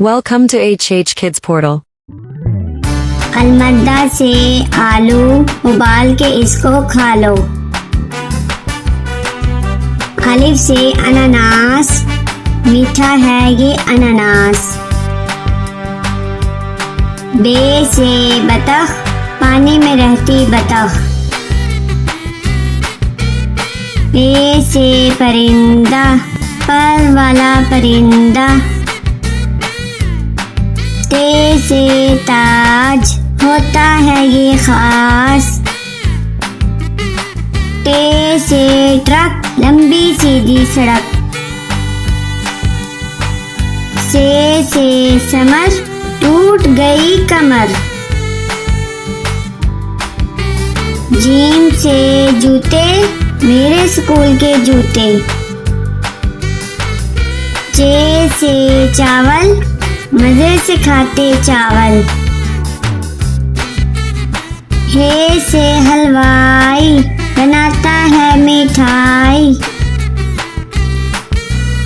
Welcome to HH Kids Portal. अलमद्दा से आलू उबाल के इसको खा लो। अलिफ से अनानास, मीठा है ये अनानास। बे से बतख, पानी में रहती बतख। पे से परिंदा, पर वाला परिंदा। ते से ताज, होता है ये खास। टे से ट्रक, लंबी सीधी सड़क। से समर, टूट गई कमर। जीम से जूते, मेरे स्कूल के जूते। चे से चावल, मजे से खाते चावल। हे से हलवाई, बनाता है मिठाई।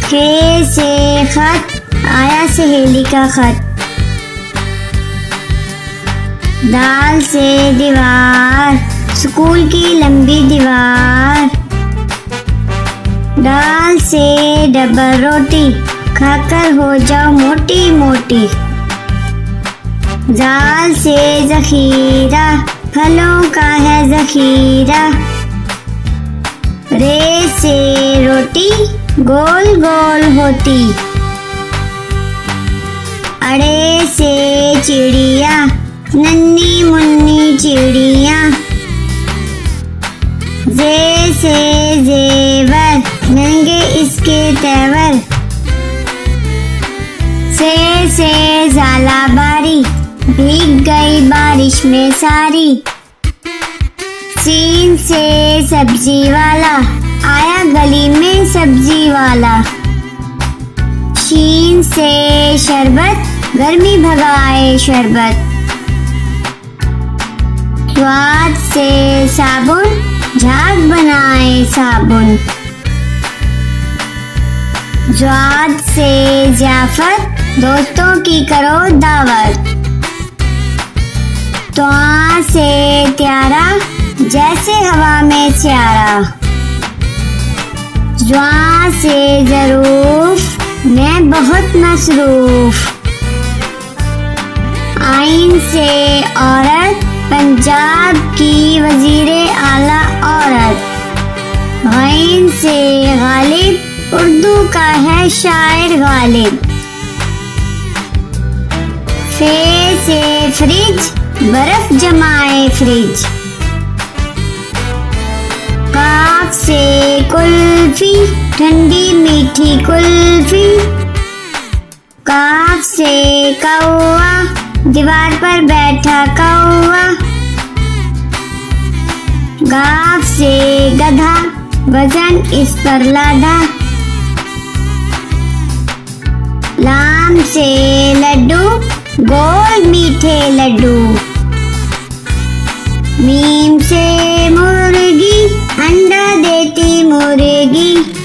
खे से खत, आया सहेली का खत। दाल से दीवार, स्कूल की लंबी दीवार। दाल से डबल रोटी, खाकर हो जाओ मोटी मोटी। जाल से जखीरा, फलों का है जखीरा। रे से रोटी, गोल गोल होती। अड़े से चिड़िया, नन्ही मुन्नी चिड़िया। जे से जेवर, नंगे इसके तेवर। से जाला बारी, भीग गई बारिश में सारी। सीन से सब्जी वाला, आया गली में सब्जी वाला। शीन से शरबत, गर्मी भगाए शरबत। स्वाद से साबुन, झाग बनाए साबुन। ज्वाद से जाफर, दोस्तों की करो दावत। त्वा से त्यारा, जैसे हवा में स्यारा। ज्वा से जरूफ, मैं बहुत मसरूफ। आइन से औरत, पंजाब की वजीरे आला औरत। गैन से गालिब, उर्दू का है शायर गालिब। फे से फ्रिज, बर्फ जमाए फ्रिज। काफ से कुल्फी, ठंडी मीठी कुल्फी। काफ से कौवा, दीवार पर बैठा कौवा। गाफ से गधा, वजन इस पर लाधा। लाम से लड्डू, गोल मीठे लड्डू। मीम से मुर्गी, अंडा देती मुर्गी।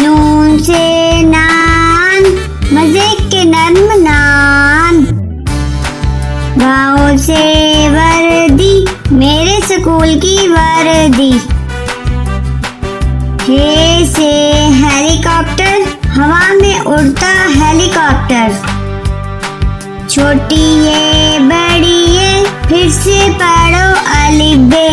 नून से नान, मजे के नर्म नान। गाँव से वर्दी, मेरे स्कूल की वर्दी। हे से हेलीकॉप्टर, हवा में उड़ता हेलीकॉप्टर। छोटी ये बड़ी ये, फिर से पढ़ो अलिफ बे।